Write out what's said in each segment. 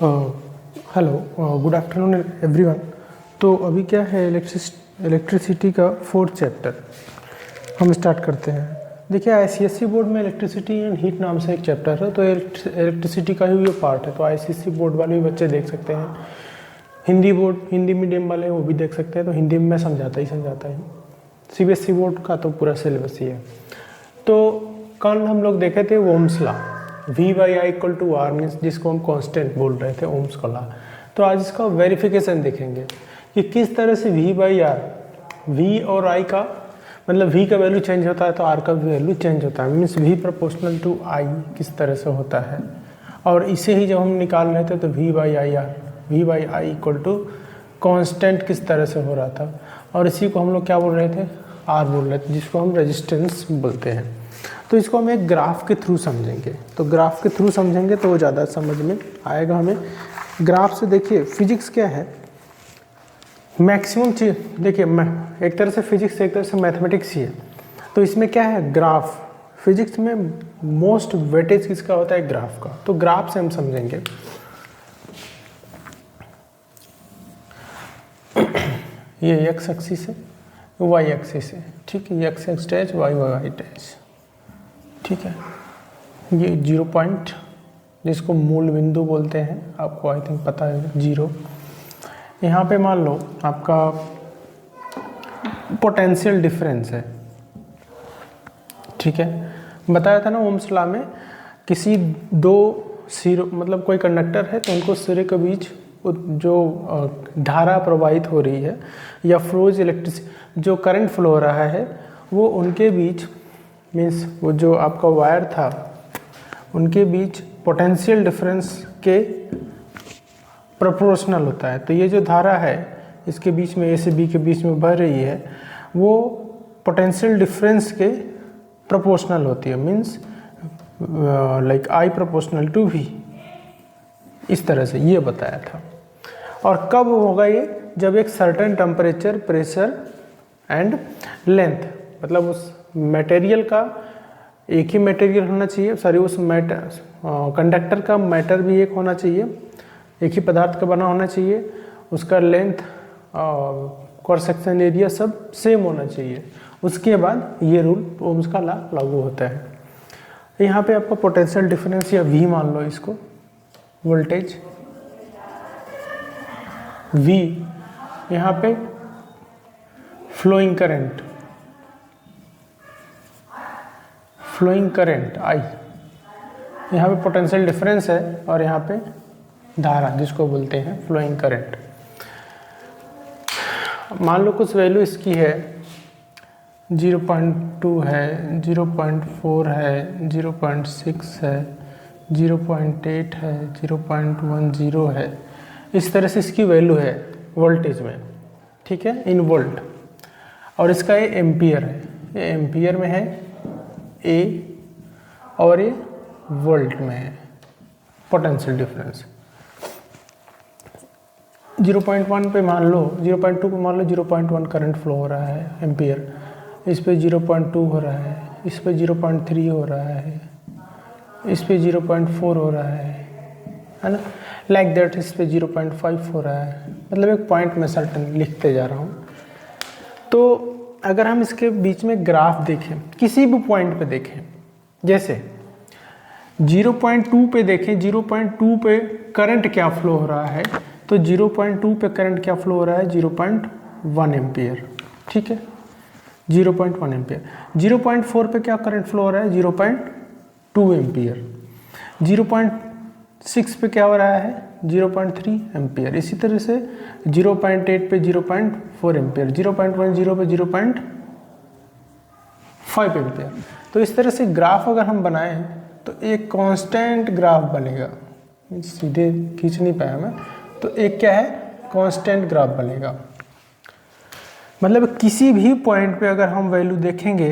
Hello, good afternoon everyone. तो अभी क्या है, इलेक्ट्रिसिटी का फोर्थ चैप्टर हम स्टार्ट करते हैं। देखिए, आईसीएसई बोर्ड में इलेक्ट्रिसिटी एंड हीट नाम से एक चैप्टर है, तो इलेक्ट्रिसिटी का ही ये पार्ट है। तो आईसीएसई बोर्ड वाले भी बच्चे देख सकते हैं, हिंदी मीडियम वाले वो भी देख सकते हैं। तो हिंदी में मैं समझाता ही। सीबीएसई बोर्ड का तो पूरा सिलेबस ही है। तो कल हम लोग देखे थे Ohm's law, V/I = R means जिसको हम कांस्टेंट बोल रहे थे, ओम्स का लॉ। तो आज इसका वेरिफिकेशन देखेंगे कि किस तरह से V/R, V और I का मतलब V का वैल्यू चेंज होता है तो R का भी वैल्यू चेंज होता है। Means V proportional to I किस तरह से होता है। और इसे ही जब हम निकाल रहे थे तो V/I कांस्टेंट किस तरह से हो रहा था। और इसी को हम लोग क्या बोल रहे थे, R बोल रहे थे, जिसको हम रेजिस्टेंस बोलते हैं। तो इसको हम एक ग्राफ के थ्रू समझेंगे। तो ग्राफ के थ्रू समझेंगे तो वो ज़्यादा समझ में आएगा हमें। ग्राफ से देखिए, फिजिक्स क्या है, मैक्सिमम चीज़ देखिए, एक तरह से फिजिक्स एक तरह से मैथमेटिक्स ही है। तो इसमें क्या है, ग्राफ। फिजिक्स में मोस्ट वेटेज किसका होता है, ग्राफ का। तो ग्राफ से हम समझेंगे। ये एक्स एक्सिस है, वाई एक्सिस है, ठीक है। X x dash, y y dash, ठीक है। ये 0 पॉइंट जिसको मूल बिंदु बोलते हैं, आपको आई थिंक पता है, 0। यहाँ पे मान लो आपका पोटेंशियल डिफरेंस है, ठीक है। बताया था ना ओम्स लॉ में, किसी दो सिरों मतलब कोई कंडक्टर है तो उनको सिरे के बीच जो धारा प्रवाहित हो रही है या फ्लोज इलेक्ट्रिसिटी जो करंट फ्लो हो रहा है वो उनके बीच मीन्स वो जो आपका वायर था उनके बीच पोटेंशियल डिफरेंस के प्रोपोर्शनल होता है। तो ये जो धारा है इसके बीच में, ए से बी के बीच में बह रही है, वो पोटेंशियल डिफरेंस के प्रोपोर्शनल होती है। Means like I proportional to V, इस तरह से ये बताया था। और कब होगा ये, जब एक certain temperature, pressure and length, मतलब उस मटेरियल का एक ही मटेरियल होना चाहिए, सॉरी उस कंडक्टर का मैटर भी एक होना चाहिए, एक ही पदार्थ का बना होना चाहिए, उसका लेंथ, क्रॉस सेक्शन एरिया सब सेम होना चाहिए। उसके बाद ये रूल ओम्स का लॉ लागू होता है। यहाँ पे आपका पोटेंशियल डिफरेंस या V मान लो इसको, वोल्टेज V, यहाँ पे फ्लोइंग करंट I, यहाँ पे पोटेंशियल डिफरेंस है और यहाँ पे धारा जिसको बोलते हैं फ्लोइंग करंट। मान लो कुछ वैल्यू इसकी है, 0.2 है, 0.4 है, 0.6 है, 0.8 है, 0.10 है, इस तरह से इसकी वैल्यू है वोल्टेज में, ठीक है, इन वोल्ट। और इसका ये एम्पियर है, ये एम्पियर में है A और ये वोल्ट में है पोटेंशियल डिफरेंस। 0.1 पे मान लो, 0.2 पे मान लो 0.1 करंट फ्लो हो रहा है एम्पियर, इस पे 0.2 हो रहा है, इस पे 0.3 हो रहा है, इस पे 0.4 हो रहा है ना, लाइक दैट। इस पे 0.5 हो रहा है, मतलब एक पॉइंट में सर्टन लिखते जा रहा हूँ। तो अगर हम इसके बीच में ग्राफ देखें, किसी भी पॉइंट पे देखें, जैसे 0.2 पे देखें, 0.2 पे करंट क्या फ्लो हो रहा है, तो 0.2 पे करंट क्या फ्लो हो रहा है, 0.1 एम्पियर, ठीक है, 0.1 एम्पियर। 0.4 पे क्या करंट फ्लो हो रहा है, 0.2 एम्पियर। 0.6 पे क्या हो रहा है, 0.3 एम्पियर। इसी तरह से 0.8 पे 0.4 एम्पियर, 0.10 पे 0.5 एम्पियर। तो इस तरह से ग्राफ अगर हम बनाएं तो एक कांस्टेंट ग्राफ बनेगा। सीधे खींच नहीं पाया मैं, तो एक क्या है, कांस्टेंट ग्राफ बनेगा। मतलब किसी भी पॉइंट पे अगर हम वैल्यू देखेंगे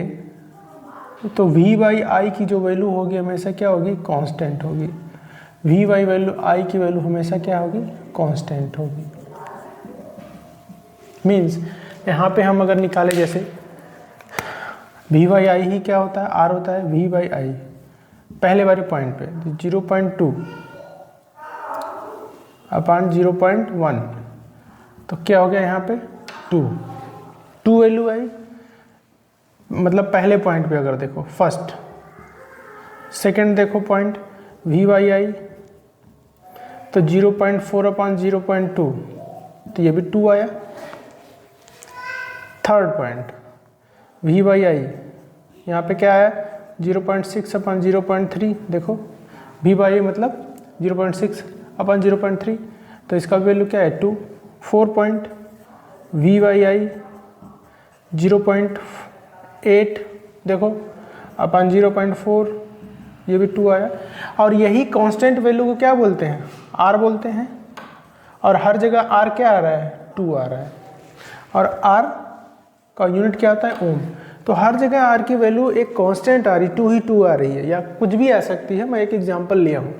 तो V/I की जो वैल्यू होगी हमेशा क्या होगी, कांस्टेंट होगी। V/I वैल्यू, I की वैल्यू हमेशा क्या होगी, कांस्टेंट होगी। मीन्स यहाँ पे हम अगर निकाले, जैसे V/I ही क्या होता है, R होता है V/I। पहले वाले पॉइंट पे 0.2 अपॉन 0.1, तो क्या हो गया यहाँ पे 2 वैल्यू आई, मतलब पहले पॉइंट पे अगर देखो फर्स्ट, सेकंड देखो पॉइंट वी वाई आई तो 0.4 अपॉन 0.2, तो ये भी 2 आया। थर्ड पॉइंट वी वाई आई, यहाँ पे क्या आया 0.6 अपॉन 0.3, देखो वी वाई आई मतलब 0.6 अपॉन 0.3, तो इसका वैल्यू क्या है 2। 4 पॉइंट वी वाई आई 0.8 देखो अपॉन 0.4, ये भी 2 आया। और यही कांस्टेंट वैल्यू को क्या बोलते हैं, आर बोलते हैं, और हर जगह आर क्या आ रहा है 2 आ रहा है, और आर का यूनिट क्या होता है ओम। तो हर जगह आर की वैल्यू एक कांस्टेंट आ रही, 2 ही 2 आ रही है, या कुछ भी आ सकती है, मैं एक एग्जांपल लिया हूँ।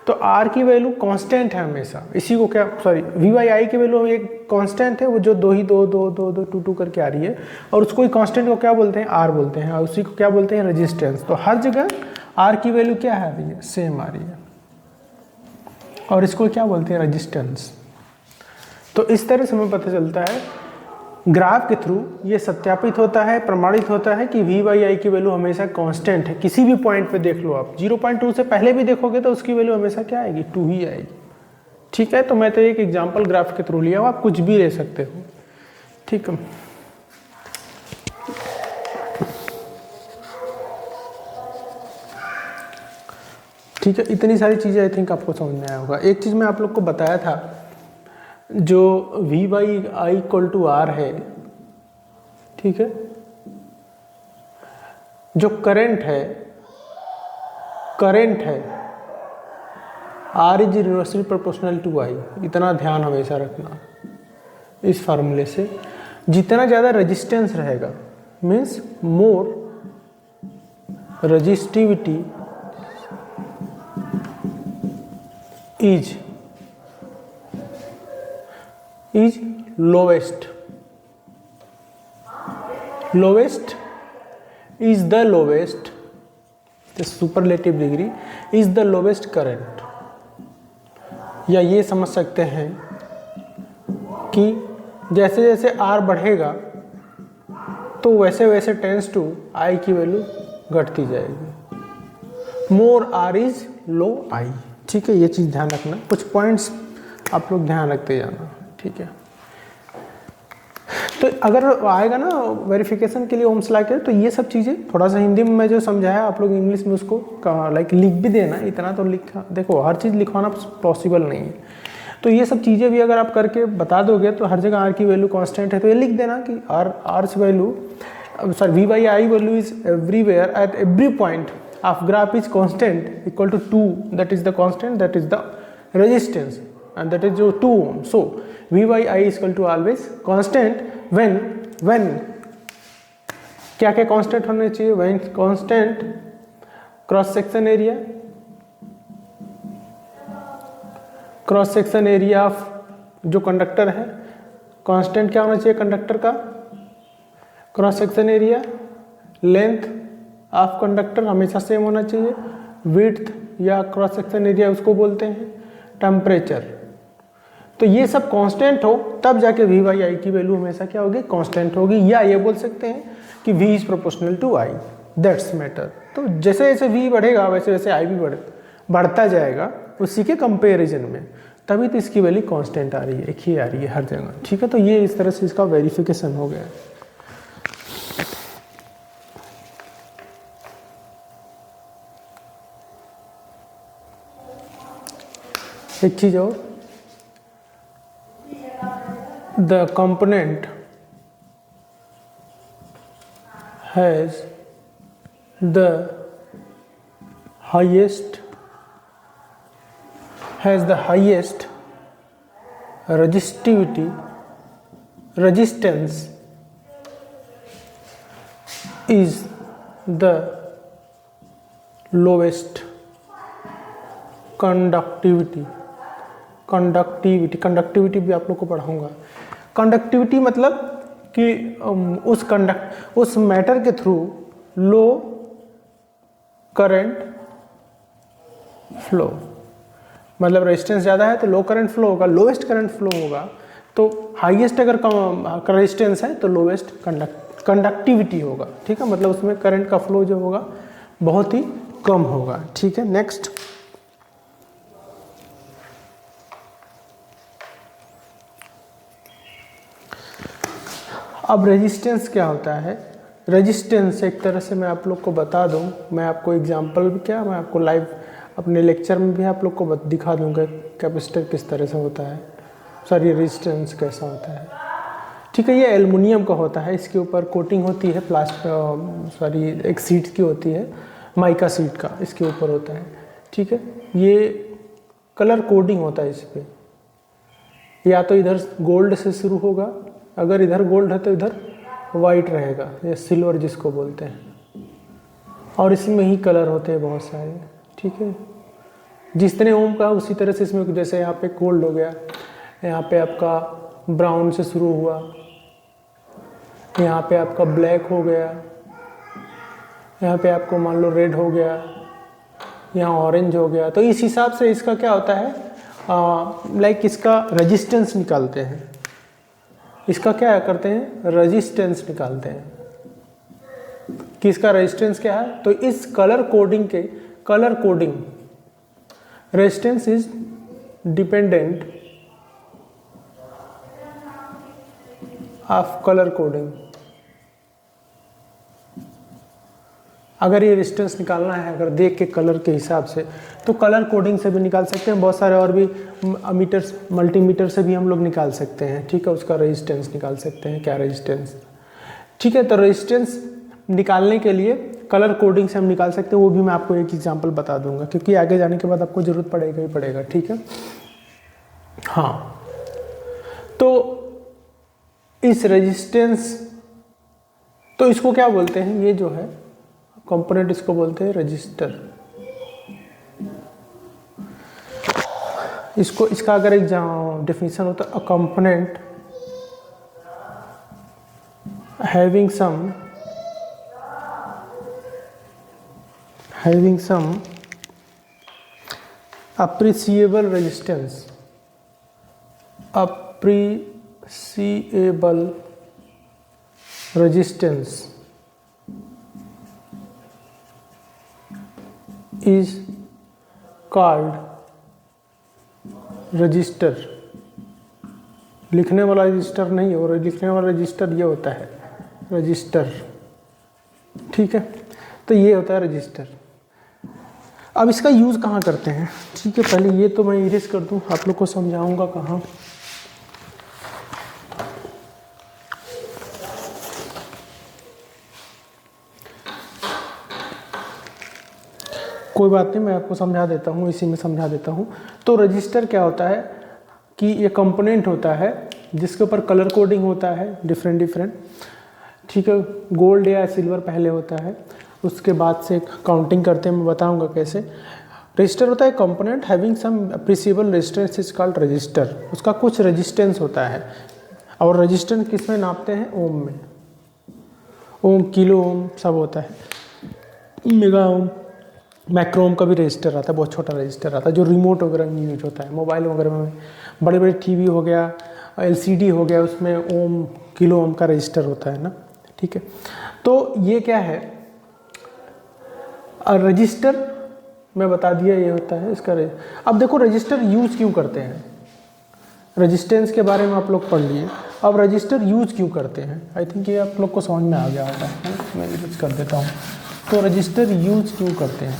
तो आर की वैल्यू कांस्टेंट है हमेशा, इसी को क्या सॉरी वी वाई आई की वैल्यू एक कांस्टेंट है, वो जो 2 ही 2 2 2 2 2 2 करके आ रही है, और उसको कांस्टेंट को क्या बोलते हैं आर बोलते हैं, और उसी को क्या बोलते हैं रेजिस्टेंस। तो हर जगह आर की वैल्यू क्या आ रही है सेम आ रही है, और इसको क्या बोलते हैं रेजिस्टेंस। तो इस तरह से हमें पता चलता है ग्राफ के थ्रू ये सत्यापित होता है, प्रमाणित होता है कि वी वाई आई की वैल्यू हमेशा कांस्टेंट है। किसी भी पॉइंट पे देख लो आप, 0.2 से पहले भी देखोगे तो उसकी वैल्यू हमेशा क्या आएगी 2 ही आएगी। ठीक है, तो मैं तो एक एग्जांपल ग्राफ के थ्रू लिया हूँ, आप कुछ भी ले सकते हो। ठीक है, ठीक है, इतनी सारी चीज़ें आई थिंक आपको समझ में आया होगा। एक चीज़ मैं आप लोग को बताया था, जो V by I equal to R है, ठीक है, जो करंट है R is inversely proportional to I, इतना ध्यान हमेशा रखना इस फार्मूले से। जितना ज़्यादा रेजिस्टेंस रहेगा means more resistivity is lowest is the lowest, the superlative degree is the lowest current। या ये समझ सकते हैं कि जैसे जैसे R बढ़ेगा तो वैसे वैसे टेंस टू I की वैल्यू घटती जाएगी। मोर R इज लो I। ठीक है, ये चीज़ ध्यान रखना, कुछ पॉइंट्स आप लोग ध्यान रखते जाना। ठीक है, तो अगर आएगा ना वेरिफिकेशन के लिए ओम्स लॉ के, तो ये सब चीज़ें थोड़ा सा हिंदी में मैं जो समझाया आप लोग इंग्लिश में उसको लाइक लिख भी देना। इतना तो लिखा, देखो हर चीज़ लिखवाना पॉसिबल नहीं है, तो ये सब चीज़ें भी अगर आप करके बता दोगे तो हर जगह आर की वैल्यू कांस्टेंट है, तो ये लिख देना कि R's value sorry V by I value is everywhere at every point of graph is constant equal to 2, that is the constant, that is the resistance, and that is your 2 ohm. So V by I is equal to always constant when क्या क्या constant होने चाहिए, when constant cross section area of जो conductor है, constant क्या होना चाहिए conductor का cross section area, length of conductor हमेशा सेम होना चाहिए, विड्थ या क्रॉस सेक्शन एरिया उसको बोलते हैं, टेम्परेचर। तो ये सब कांस्टेंट हो तब जाके वी बाई आई की वैल्यू हमेशा क्या होगी कांस्टेंट होगी, या ये बोल सकते हैं कि v is proportional to I, that's matter. तो जैसे जैसे v बढ़ेगा वैसे वैसे आई भी बढ़ता जाएगा उसी के कंपेरिजन में, तभी तो इसकी वैल्यू कांस्टेंट आ रही है, एक ही आ रही है हर जगह। ठीक है, तो ये इस तरह से इसका वेरिफिकेशन हो गया। एक चीज और, the component has the highest resistance is the lowest conductivity भी आप लोग को पढ़ाऊंगा। कंडक्टिविटी मतलब कि उस मैटर के थ्रू लो करंट फ्लो, मतलब रेजिस्टेंस ज़्यादा है तो लो करंट फ्लो होगा, लोएस्ट करंट फ्लो होगा तो हाईएस्ट अगर रेजिस्टेंस है तो लोएस्ट कंडक्टिविटी होगा, ठीक है, मतलब उसमें करंट का फ्लो जो होगा बहुत ही कम होगा, ठीक है। नेक्स्ट, अब रेजिस्टेंस क्या होता है। रेजिस्टेंस एक तरह से मैं आप लोग को बता दूं, मैं आपको एग्जांपल भी क्या, मैं आपको लाइव अपने लेक्चर में भी आप लोग को दिखा दूंगा कैपेसिटर किस तरह से होता है, सॉरी रेजिस्टेंस कैसा होता है, ठीक है। ये एल्युमिनियम का होता है, इसके ऊपर कोटिंग होती है सॉरी एक सीट की होती है, माइका सीट का इसके ऊपर होता है, ठीक है। ये कलर कोडिंग होता है इस पर, या तो इधर गोल्ड से शुरू होगा, अगर इधर गोल्ड है तो इधर वाइट रहेगा या सिल्वर जिसको बोलते हैं, और इसमें ही कलर होते हैं बहुत सारे, ठीक है। जिस तरह ओम का उसी तरह से इसमें, जैसे यहाँ पे गोल्ड हो गया, यहाँ पे आपका ब्राउन से शुरू हुआ, यहाँ पे आपका ब्लैक हो गया, यहाँ पे आपको मान लो रेड हो गया, यहाँ ऑरेंज हो गया, तो इस हिसाब से इसका क्या होता है, लाइक इसका रेजिस्टेंस निकालते हैं, इसका क्या करते हैं, रेजिस्टेंस निकालते हैं कि इसका रेजिस्टेंस क्या है। तो इस कलर कोडिंग के, colour coding resistance is dependent of colour coding. अगर ये रेजिस्टेंस निकालना है, अगर देख के कलर के हिसाब से, तो कलर कोडिंग से भी निकाल सकते हैं, बहुत सारे और भी मीटर्स, मल्टीमीटर से भी हम लोग निकाल सकते हैं, ठीक है, उसका रेजिस्टेंस निकाल सकते हैं, क्या रेजिस्टेंस, ठीक है। तो रेजिस्टेंस निकालने के लिए कलर कोडिंग से हम निकाल सकते हैं, वो भी मैं आपको एक एग्जांपल बता दूंगा, क्योंकि आगे जाने के बाद आपको ज़रूरत पड़ेगा ही पड़ेगा, ठीक है। हाँ, तो इस रेजिस्टेंस, तो इसको क्या बोलते हैं, ये जो है कंपोनेंट, इसको बोलते हैं रजिस्टर। इसको, इसका अगर एक डेफिनेशन होता है, a component having some appreciable resistance is called register. लिखने वाला रजिस्टर नहीं है, और लिखने वाला रजिस्टर ये होता है रजिस्टर, ठीक है। तो ये होता है रजिस्टर। अब इसका यूज़ कहाँ करते हैं, ठीक है, पहले ये तो मैं इरेज कर दूँ, आप लोग को समझाऊंगा कहाँ। कोई बात नहीं, मैं आपको समझा देता हूँ, इसी में समझा देता हूँ। तो रजिस्टर क्या होता है कि ये कंपोनेंट होता है जिसके ऊपर कलर कोडिंग होता है डिफरेंट, ठीक है। गोल्ड या सिल्वर पहले होता है, उसके बाद से काउंटिंग करते हैं, मैं बताऊंगा कैसे। रजिस्टर होता है component having some appreciable resistance is called register. उसका कुछ रेजिस्टेंस होता है, और रेजिस्टेंस किस में नापते हैं, ओम में। ओम, किलो ओम सब होता है, मेगा ओम, माइक्रो ओम का भी रजिस्टर आता है, बहुत छोटा रजिस्टर आता है जो रिमोट वगैरह में यूज होता है, मोबाइल वगैरह में, बड़े बड़े टीवी हो गया, एलसीडी हो गया, उसमें ओम, किलो ओम का रजिस्टर होता है ना, ठीक है। तो ये क्या है, रजिस्टर मैं बता दिया ये होता है इसका। अब देखो रजिस्टर यूज क्यों करते हैं, रेजिस्टेंस के बारे में आप लोग पढ़ लिए, अब रजिस्टर यूज क्यों करते हैं, आई थिंक ये आप लोग को समझ में आ गया होगा, मैं यूज कर देता हूँ। तो रजिस्टर यूज क्यों करते हैं,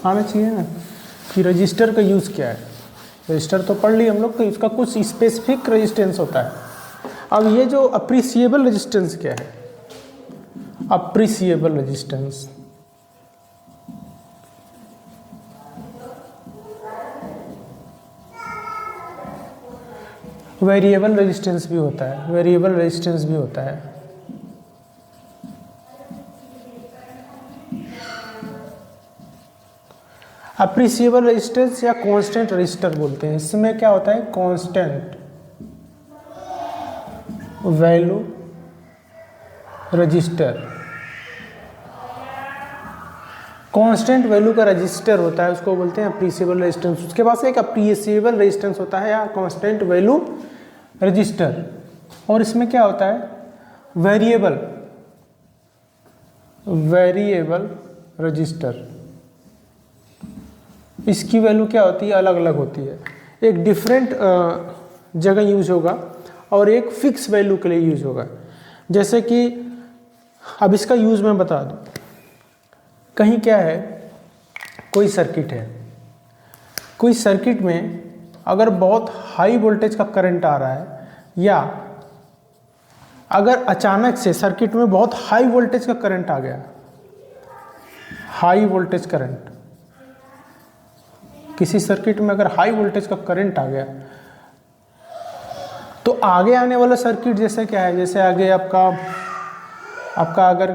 आना चाहिए ना कि रजिस्टर का यूज़ क्या है। रजिस्टर तो पढ़ लिए हम लोग, तो इसका कुछ स्पेसिफिक रेजिस्टेंस होता है। अब ये जो अप्रिशिएबल रेजिस्टेंस क्या है, अप्रिशिएबल रेजिस्टेंस, वेरिएबल रेजिस्टेंस भी होता है, वेरिएबल रेजिस्टेंस भी होता है। अप्रिशिएबल रेजिस्टेंस या कांस्टेंट रेजिस्टर बोलते हैं। इसमें क्या होता है, constant value register. Constant value का रजिस्टर होता है उसको बोलते हैं अप्रीसिएबल रेजिस्टेंस। उसके पास एक अप्रीसिएबल रेजिस्टेंस होता है या कांस्टेंट वैल्यू रजिस्टर। और इसमें क्या होता है, वेरिएबल रजिस्टर। इसकी वैल्यू क्या होती है, अलग अलग होती है। एक डिफरेंट जगह यूज होगा और एक फिक्स वैल्यू के लिए यूज होगा। जैसे कि अब इसका यूज मैं बता दूं। कहीं क्या है, कोई सर्किट है, कोई सर्किट में अगर बहुत हाई वोल्टेज का करंट आ रहा है या अगर अचानक से सर्किट में बहुत हाई वोल्टेज का करंट आ गया, हाई वोल्टेज करंट, किसी सर्किट में अगर हाई वोल्टेज का करंट आ गया तो आगे आने वाला सर्किट जैसे क्या है, जैसे आगे आपका अगर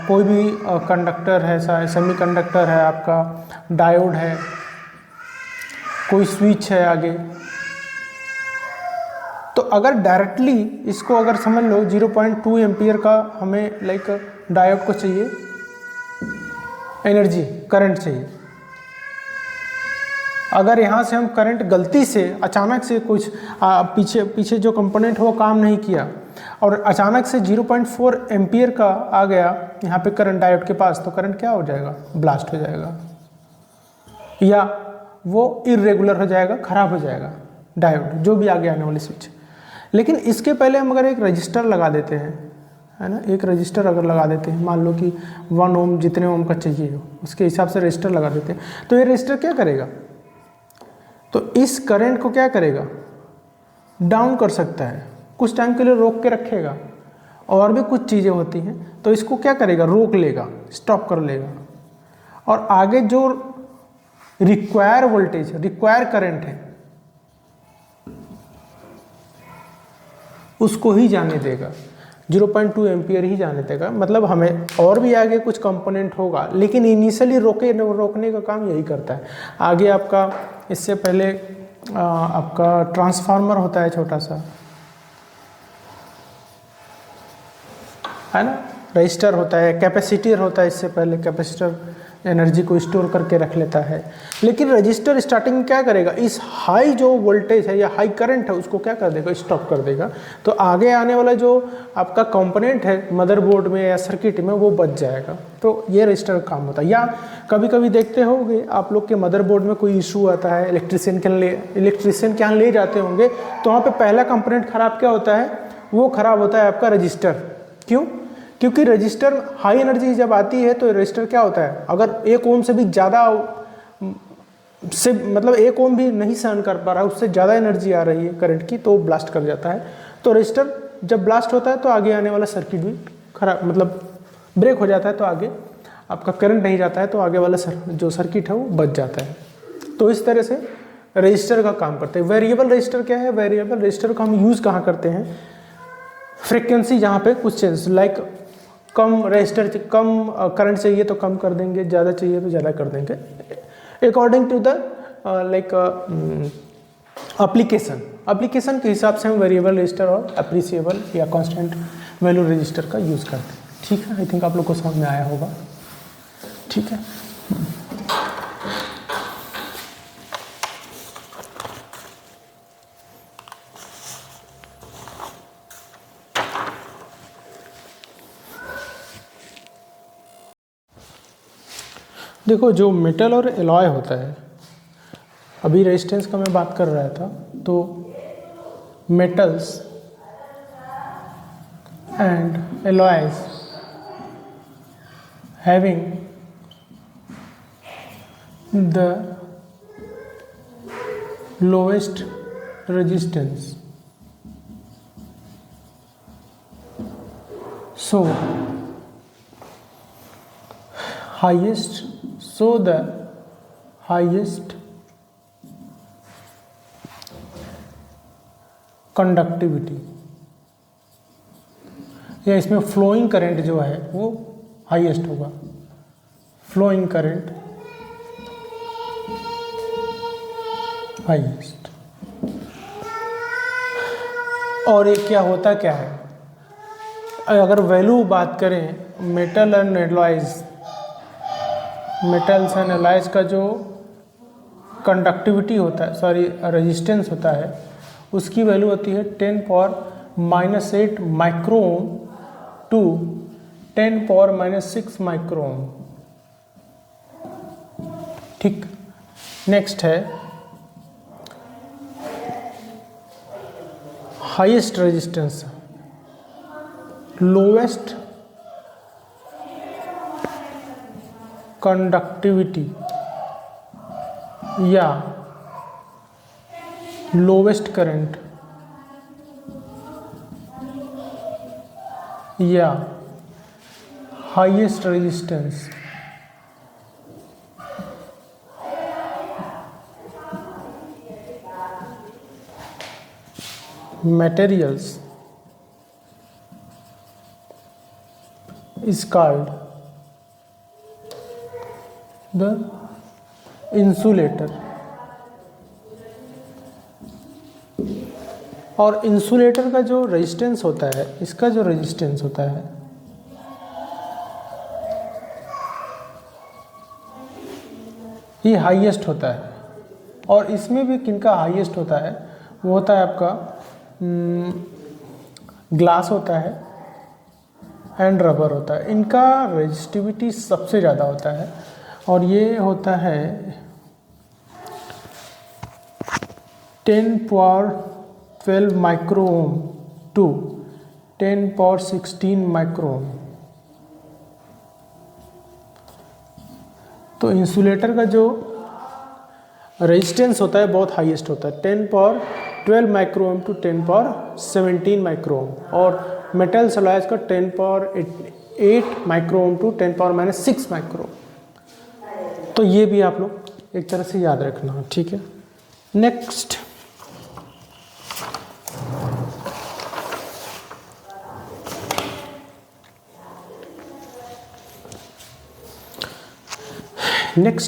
कोई भी कंडक्टर है, सेमीकंडक्टर है, आपका डायोड है, कोई स्विच है आगे, तो अगर डायरेक्टली इसको अगर समझ लो 0.2 एम्पियर का हमें लाइक डायोड को चाहिए एनर्जी, करंट चाहिए। अगर यहाँ से हम करंट गलती से अचानक से कुछ पीछे जो कंपोनेंट हो वो काम नहीं किया और अचानक से 0.4 एम्पियर का आ गया यहाँ पे करंट डायोड के पास, तो करंट क्या हो जाएगा, ब्लास्ट हो जाएगा या वो इरेगुलर हो जाएगा, खराब हो जाएगा डायोड, जो भी आगे आने वाली स्विच। लेकिन इसके पहले हम अगर एक रजिस्टर लगा देते हैं, है ना, एक रजिस्टर अगर लगा देते हैं, मान लो कि 1 ओम जितने ओम का चाहिए हो उसके हिसाब से रजिस्टर लगा देते हैं, तो ये रजिस्टर क्या करेगा, तो इस करंट को क्या करेगा, डाउन कर सकता है, कुछ टाइम के लिए रोक के रखेगा। और भी कुछ चीज़ें होती हैं तो इसको क्या करेगा, रोक लेगा, स्टॉप कर लेगा और आगे जो रिक्वायर वोल्टेज, रिक्वायर करंट है उसको ही जाने देगा, 0.2 एम्पियर ही जाने देगा। मतलब हमें और भी आगे कुछ कंपोनेंट होगा लेकिन इनिशियली रोकने का काम यही करता है। आगे आपका इससे पहले आपका ट्रांसफार्मर होता है छोटा सा, है ना, रजिस्टर होता है, कैपेसिटर होता है, इससे पहले कैपेसिटर एनर्जी को स्टोर करके रख लेता है। लेकिन रजिस्टर स्टार्टिंग में क्या करेगा, इस हाई जो वोल्टेज है या हाई करंट है उसको क्या कर देगा, स्टॉप कर देगा। तो आगे आने वाला जो आपका कंपोनेंट है मदरबोर्ड में या सर्किट में वो बच जाएगा। तो ये रजिस्टर का काम होता है। या कभी कभी देखते होंगे आप लोग के मदरबोर्ड में कोई इशू आता है, इलेक्ट्रिशियन के यहाँ ले जाते होंगे तो वहाँ पर पहला कंपोनेंट खराब क्या होता है, वो खराब होता है आपका रजिस्टर। क्यों? क्योंकि रजिस्टर हाई एनर्जी जब आती है तो रजिस्टर क्या होता है, अगर 1 ओम से भी ज़्यादा से मतलब 1 ओम भी नहीं सहन कर पा रहा है, उससे ज़्यादा एनर्जी आ रही है करंट की, तो ब्लास्ट कर जाता है। तो रजिस्टर जब ब्लास्ट होता है तो आगे आने वाला सर्किट भी खराब, मतलब ब्रेक हो जाता है, तो आगे आपका करंट नहीं जाता है, तो आगे वाला जो सर्किट है वो बच जाता है। तो इस तरह से रजिस्टर का काम करते हैं। वेरिएबल रजिस्टर क्या है, वेरिएबल रजिस्टर का हम यूज़ कहाँ करते हैं, फ्रिक्वेंसी जहाँ पे कुछ चेंज, लाइक कम रजिस्टर, कम करंट चाहिए तो कम कर देंगे, ज़्यादा चाहिए तो ज़्यादा कर देंगे, according to the like application के हिसाब से हम वेरिएबल रजिस्टर और अप्रिसिएबल या कांस्टेंट वैल्यू रजिस्टर का यूज़ करते हैं। ठीक है, आई थिंक आप लोग को समझ में आया होगा। ठीक है, देखो जो मेटल और एलॉय होता है, अभी रेजिस्टेंस का मैं बात कर रहा था, तो metals and alloys having the lowest resistance, so the highest conductivity, या इसमें फ्लोइंग करंट जो है वो हाईएस्ट होगा, फ्लोइंग करंट हाईएस्ट। और ये क्या है, अगर वैल्यू बात करें metal and alloys, metals and alloys का जो कंडक्टिविटी होता है, सॉरी रेजिस्टेंस होता है, उसकी वैल्यू होती है 10⁻⁻8 micro ohm to 10⁻⁻6 micro ohm. ठीक, नेक्स्ट है हाईएस्ट रेजिस्टेंस, लोवेस्ट कंडक्टिविटी या लोवेस्ट करंट या highest resistance. materials is called the insulator। और इंसुलेटर का जो रेजिस्टेंस होता है, इसका जो रेजिस्टेंस होता है ये हाईएस्ट होता है। और इसमें भी किनका हाईएस्ट होता है, वो होता है आपका ग्लास होता है एंड रबर होता है। इनका रेजिस्टिविटी सबसे ज़्यादा होता है और ये होता है 10⁻12 micro ohm to 10⁻16 micro ohm. तो इंसुलेटर का जो रेजिस्टेंस होता है बहुत हाईएस्ट होता है, 10⁻12 micro ohm to 10⁻17 micro ohm. और मेटल्स एलॉयज का 10⁻8 micro ohm to 10⁻⁻6 micro ohm. तो ये भी आप लोग एक तरह से याद रखना, ठीक है। नेक्स्ट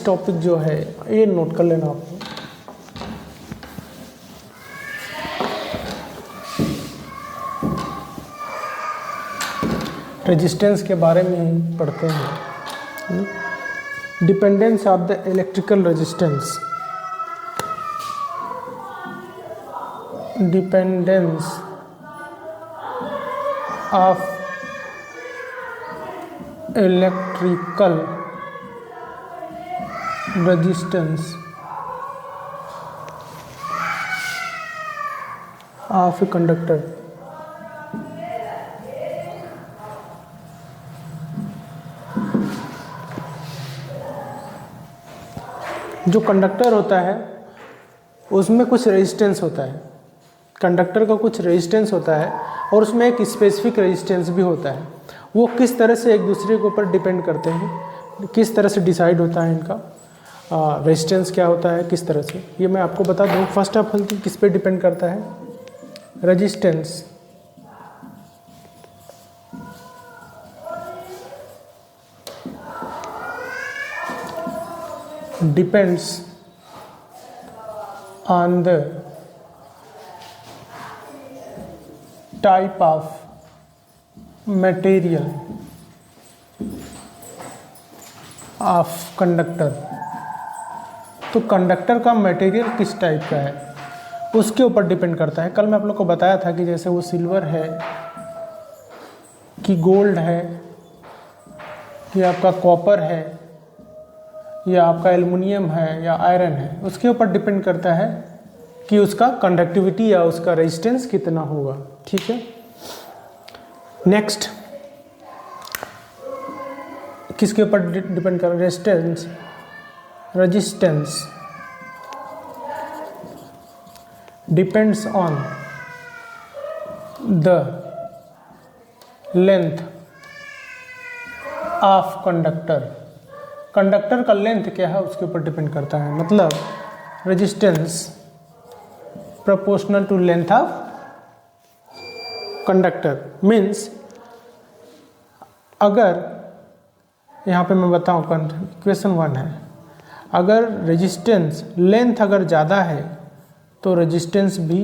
टॉपिक जो है ये नोट कर लेना आप। रेजिस्टेंस के बारे में ही पढ़ते हैं। Dependence of the electrical resistance, dependence of electrical resistance of a conductor. जो कंडक्टर होता है उसमें कुछ रेजिस्टेंस होता है, कंडक्टर का कुछ रेजिस्टेंस होता है और उसमें एक स्पेसिफिक रेजिस्टेंस भी होता है। वो किस तरह से एक दूसरे के ऊपर डिपेंड करते हैं, किस तरह से डिसाइड होता है इनका रेजिस्टेंस क्या होता है, किस तरह से, ये मैं आपको बता दूँ। फर्स्ट ऑफ ऑल किस पे डिपेंड करता है, resistance depends on the type of material of conductor। तो कंडक्टर का मटेरियल किस टाइप का है उसके ऊपर डिपेंड करता है। कल मैं आप लोग को बताया था कि जैसे वो सिल्वर है कि गोल्ड है कि आपका कॉपर है या आपका एल्युमिनियम है या आयरन है, उसके ऊपर डिपेंड करता है कि उसका कंडक्टिविटी या उसका रेजिस्टेंस कितना होगा, ठीक है। नेक्स्ट किसके ऊपर डिपेंड कर, resistance, resistance depends on the length of conductor. Conductor का लेंथ क्या है उसके ऊपर डिपेंड करता है। मतलब resistance proportional to length of conductor means, अगर यहाँ पे मैं बताऊँ क्वेश्चन 1 है, अगर रेजिस्टेंस लेंथ अगर ज़्यादा है तो रेजिस्टेंस भी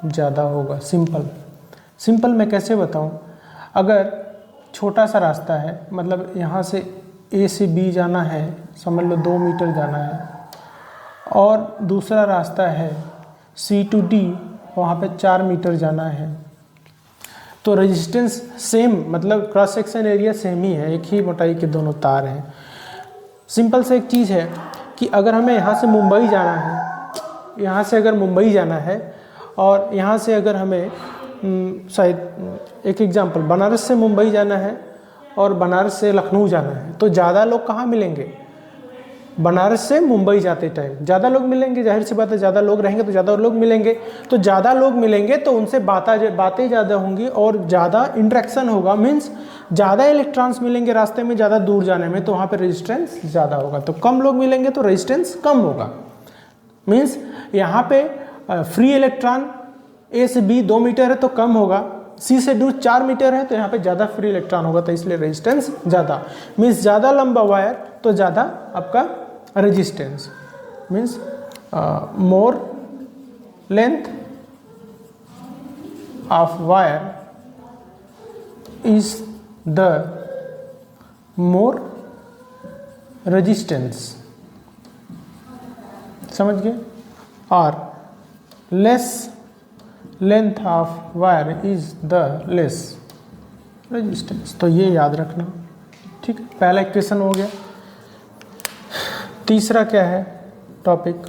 ज़्यादा होगा। सिंपल मैं कैसे बताऊँ, अगर छोटा सा रास्ता है, मतलब यहाँ से ए से बी जाना है, समझ लो 2 मीटर जाना है, और दूसरा रास्ता है सी टू डी, वहाँ पे 4 मीटर जाना है, तो रेजिस्टेंस सेम, मतलब क्रॉस सेक्शन एरिया सेम ही है, एक ही मोटाई के दोनों तार हैं। सिंपल से एक चीज़ है कि अगर हमें यहाँ से मुंबई जाना है, यहाँ से अगर मुंबई जाना है, और यहाँ से अगर हमें शायद एक एग्जांपल बनारस से मुंबई जाना है और बनारस से लखनऊ जाना है, तो ज़्यादा लोग कहाँ मिलेंगे? बनारस से मुंबई जाते टाइम ज़्यादा लोग मिलेंगे, जाहिर सी बात है, ज़्यादा लोग रहेंगे तो ज़्यादा लोग मिलेंगे, तो ज़्यादा लोग मिलेंगे तो उनसे बातें ज़्यादा होंगी और ज़्यादा इंट्रैक्शन होगा, मीन्स ज़्यादा इलेक्ट्रॉन्स मिलेंगे रास्ते में ज़्यादा दूर जाने में, तो वहाँ पर रेजिस्टेंस ज़्यादा होगा। तो कम लोग मिलेंगे तो रेजिस्टेंस कम होगा, मीन्स यहाँ पे फ्री इलेक्ट्रॉन ए से बी 2 मीटर है तो कम होगा, सी से डी 4 मीटर है तो यहाँ पे ज़्यादा फ्री इलेक्ट्रॉन होगा, तो इसलिए रेजिस्टेंस ज़्यादा, मीन्स ज़्यादा लंबा वायर तो ज़्यादा आपका resistance, means more length of wire is the more resistance, समझ गए? और less length of wire is the less resistance, तो ये याद रखना, ठीक है। पहला इक्वेशन हो गया। तीसरा क्या है टॉपिक?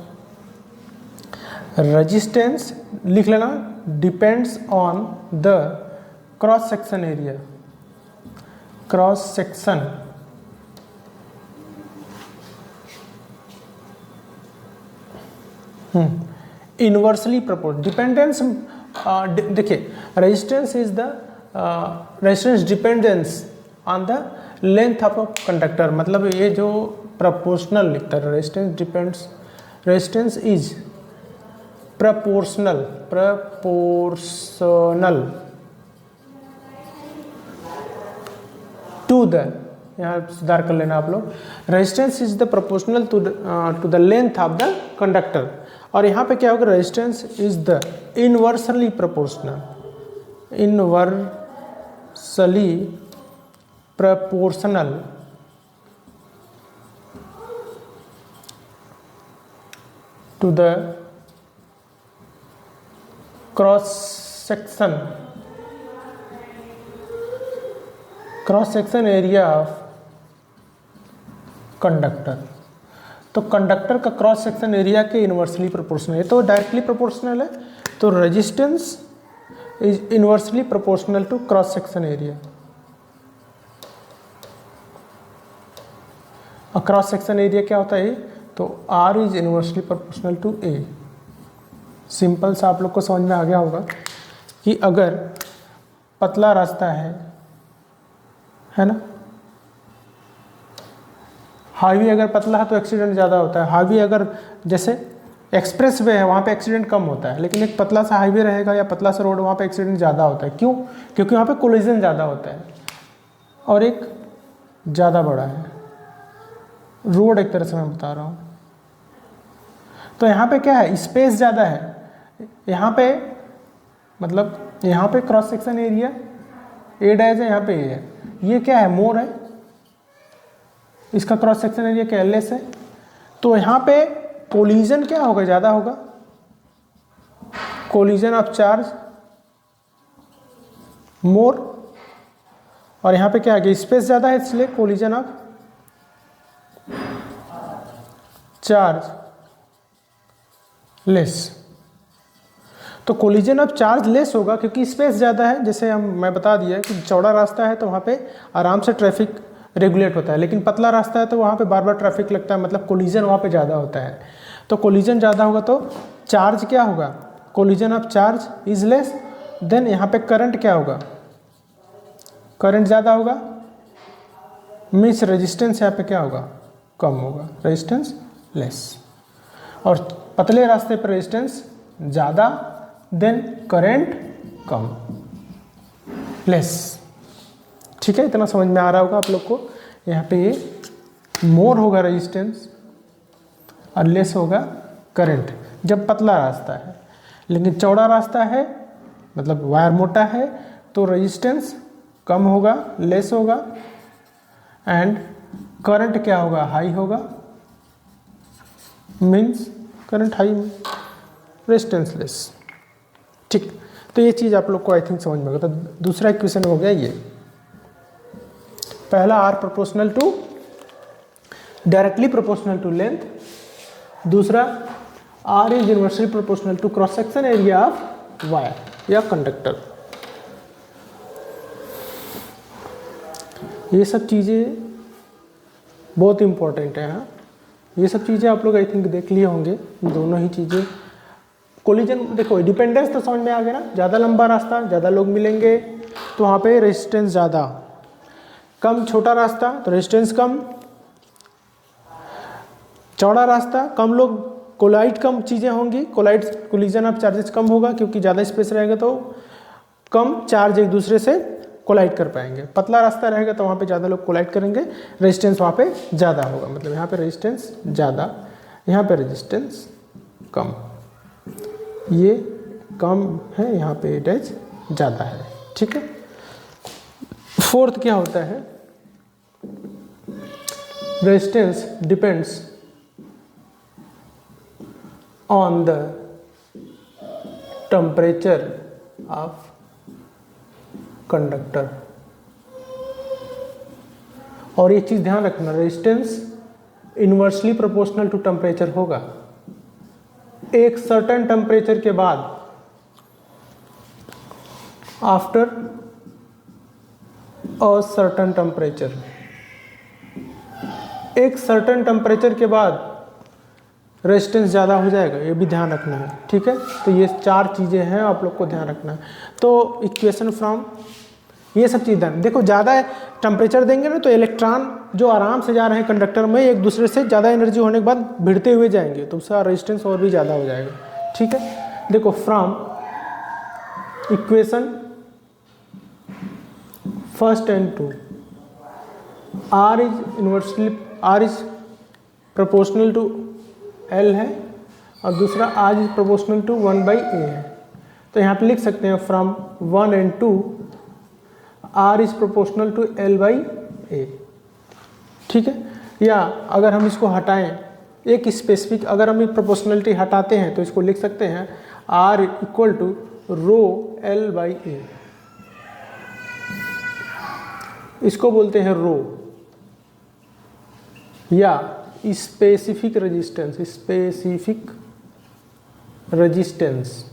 रेजिस्टेंस लिख लेना, depends on the cross section area, cross section inversely proportional, dependence, देखिए resistance is the resistance dependence on the length of a conductor, मतलब ये जो प्रोपोर्शनल लिखता है, resistance depends, resistance is proportional to the, यहाँ सुधार कर लेना आप लोग, resistance is the proportional to the length of the conductor, और यहाँ पे क्या होगा? Resistance is the inversely proportional, inversely proportional to the cross section area of conductor. तो कंडक्टर का क्रॉस सेक्शन एरिया के इनवर्सली प्रोपोर्शनल है, तो डायरेक्टली प्रोपोर्शनल है, तो resistance is inversely proportional to cross section area. और क्रॉस सेक्शन एरिया क्या होता है? तो R is inversely proportional to A। Simple सा आप लोग को समझ में आ गया होगा कि अगर पतला रास्ता है ना, हाईवे अगर पतला है तो एक्सीडेंट ज़्यादा होता है, हाईवे अगर जैसे एक्सप्रेस वे है वहाँ पे एक्सीडेंट कम होता है, लेकिन एक पतला सा हाईवे रहेगा या पतला सा रोड, वहाँ पे एक्सीडेंट ज़्यादा होता है। क्यों? क्योंकि वहाँ पे कोलिजन ज़्यादा होता है, और एक ज़्यादा बड़ा है रोड, एक तरह से मैं बता रहा हूँ। तो यहाँ पे क्या है? स्पेस ज़्यादा है, यहाँ पे मतलब यहाँ पे cross section area A dash है, यहाँ पे A है, ये क्या है? मोर है, इसका क्रॉस सेक्शन एरिया क्या है? लेस है, तो यहाँ पे कोलिजन क्या होगा? ज़्यादा होगा, कोलिजन ऑफ चार्ज मोर, और यहाँ पे क्या है? स्पेस ज़्यादा है, इसलिए कोलिजन ऑफ चार्ज लेस। तो कोलिजन ऑफ चार्ज लेस होगा क्योंकि स्पेस ज़्यादा है, जैसे मैं बता दिया कि चौड़ा रास्ता है तो वहाँ पे आराम से ट्रैफिक रेगुलेट होता है, लेकिन पतला रास्ता है तो वहाँ पे बार बार ट्रैफिक लगता है, मतलब कोलिजन वहाँ पे ज़्यादा होता है। तो कोलिजन ज़्यादा होगा तो चार्ज क्या होगा? Collision of charge is less, then यहाँ पे करंट क्या होगा? करंट ज़्यादा होगा, मीन्स रेजिस्टेंस यहाँ पे क्या होगा? कम होगा, रेजिस्टेंस लेस। और पतले रास्ते पर रेजिस्टेंस ज़्यादा, देन करंट कम, लेस। ठीक है, इतना समझ में आ रहा होगा आप लोग को। यहाँ पे ये मोर होगा रेजिस्टेंस और लेस होगा करंट जब पतला रास्ता है, लेकिन चौड़ा रास्ता है मतलब वायर मोटा है तो रेजिस्टेंस कम होगा, लेस होगा, एंड करंट क्या होगा, हाई होगा, means current high, resistance less. ठीक, तो ये चीज़ आप लोग को आई थिंक समझ में होगा। तो दूसरा इक्वेशन हो गया ये, पहला R proportional to directly proportional to length, दूसरा R is inversely proportional to cross section area of wire या कंडक्टर। ये सब चीज़ें बहुत इंपॉर्टेंट है। हाँ, ये सब चीज़ें आप लोग आई थिंक देख लिए होंगे, दोनों ही चीज़ें। कोलिजन देखो, डिपेंडेंस तो समझ में आ गया ना, ज़्यादा लंबा रास्ता, ज़्यादा लोग मिलेंगे तो वहाँ पे रेजिस्टेंस ज़्यादा, कम छोटा रास्ता तो रेजिस्टेंस कम, चौड़ा रास्ता कम लोग, कोलाइड कम चीज़ें होंगी, कोलाइड कोलिजन ऑफ चार्जेस कम होगा क्योंकि ज़्यादा स्पेस रहेगा तो कम चार्ज एक दूसरे से कोलाइड कर पाएंगे। पतला रास्ता रहेगा तो वहाँ पे ज़्यादा लोग कोलाइड करेंगे, रेजिस्टेंस वहाँ पे ज़्यादा होगा, मतलब यहाँ पे रेजिस्टेंस ज़्यादा, यहाँ पे रेजिस्टेंस कम, ये कम है, यहाँ पे इट इज ज़्यादा है। ठीक है। फोर्थ क्या होता है, resistance depends on the temperature of conductor. और ये चीज़ ध्यान रखना, resistance inversely proportional to temperature होगा। एक सर्टेन टेम्परेचर के बाद, आफ्टर अ सर्टेन टेम्परेचर, एक सर्टेन टेम्परेचर के बाद रेजिस्टेंस ज़्यादा हो जाएगा, ये भी ध्यान रखना है। ठीक है, तो ये चार चीज़ें हैं आप लोग को ध्यान रखना है। तो इक्वेशन फ्रॉम ये सब चीज़ ध्यान, देखो ज़्यादा टेम्परेचर देंगे ना तो इलेक्ट्रॉन जो आराम से जा रहे हैं कंडक्टर में, एक दूसरे से ज़्यादा एनर्जी होने के बाद भिड़ते हुए जाएंगे तो उसका रेजिस्टेंस और भी ज़्यादा हो जाएगा। ठीक है, देखो from equation first and two, R is proportional to L है और दूसरा R is proportional to 1/a है। तो यहाँ पे लिख सकते हैं from 1 and 2 R is proportional to L/a। ठीक है, या अगर हम इसको हटाएं, एक स्पेसिफिक, अगर हम प्रोपोर्शनलिटी हटाते हैं तो इसको लिख सकते हैं R equal to row L/a, इसको बोलते हैं रो, या स्पेसिफिक रेजिस्टेंस।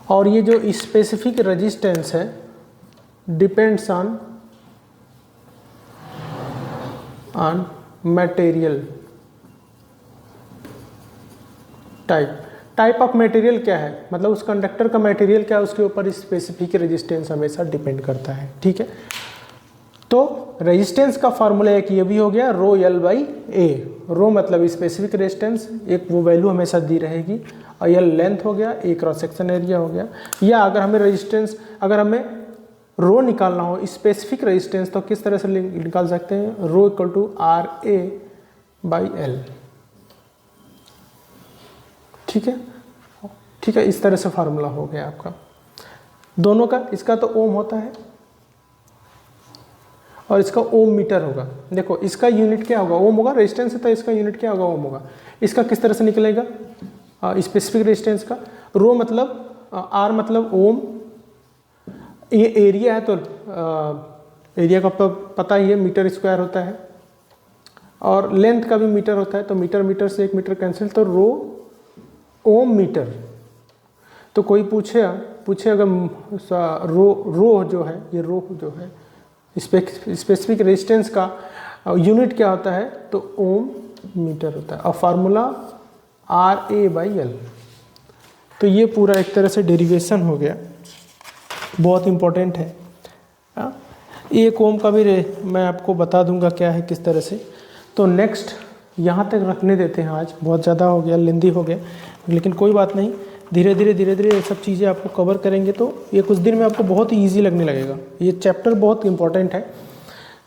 और ये जो स्पेसिफिक रेजिस्टेंस है depends on material type of material क्या है, मतलब उस कंडक्टर का मटेरियल क्या है, उसके ऊपर स्पेसिफिक रेजिस्टेंस हमेशा डिपेंड करता है। ठीक है, तो रेजिस्टेंस का फॉर्मूला एक ये भी हो गया, रो L/a। रो मतलब स्पेसिफिक रेजिस्टेंस, एक वो वैल्यू हमेशा दी रहेगी, और L लेंथ हो गया, A क्रॉस सेक्शन एरिया हो गया। या अगर हमें रेजिस्टेंस, अगर हमें रो निकालना हो स्पेसिफिक रेजिस्टेंस, तो किस तरह से निकाल सकते हैं, रो इक्वल टू RA/L। ठीक है, ठीक है, इस तरह से फार्मूला हो गया आपका दोनों का। इसका तो ओम होता है और इसका ओम मीटर होगा। देखो इसका यूनिट क्या होगा, ओम होगा, रेजिस्टेंस है तो इसका यूनिट क्या होगा, ओम होगा। इसका किस तरह से निकलेगा, स्पेसिफिक रेजिस्टेंस का, रो मतलब आर मतलब ओम, ये एरिया है तो एरिया का पता ही है, मीटर स्क्वायर होता है, और लेंथ का भी मीटर होता है, तो मीटर से 1 मीटर कैंसिल, तो रो ओम मीटर। तो कोई पूछे अगर रो जो है, ये रो जो है स्पेसिफिक रेजिस्टेंस का यूनिट क्या होता है, तो ओम मीटर होता है, और फार्मूला RA/L। तो ये पूरा एक तरह से डेरिवेशन हो गया, बहुत इम्पोर्टेंट है। एक ओम का भी मैं आपको बता दूंगा क्या है किस तरह से। तो नेक्स्ट यहाँ तक रखने देते हैं, आज बहुत ज़्यादा हो गया, लेंदी हो गया, लेकिन कोई बात नहीं, धीरे धीरे ये सब चीज़ें आपको कवर करेंगे तो ये कुछ दिन में आपको बहुत ही ईजी लगने लगेगा। ये चैप्टर बहुत इंपॉर्टेंट है।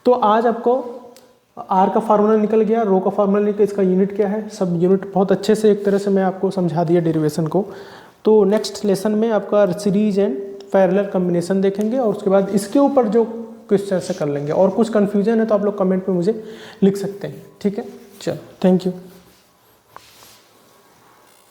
तो आज आपको आर का फार्मूला निकल गया, रो का फार्मूला निकल, इसका यूनिट क्या है, सब यूनिट बहुत अच्छे से एक तरह से मैं आपको समझा दिया डेरिवेशन को। तो नेक्स्ट लेसन में आपका सीरीज एंड पैरेलल कॉम्बिनेशन देखेंगे, और उसके बाद इसके ऊपर जो क्वेश्चन से कर लेंगे। और कुछ कन्फ्यूजन है तो आप लोग कमेंट में मुझे लिख सकते हैं। ठीक है, चलो, थैंक यू।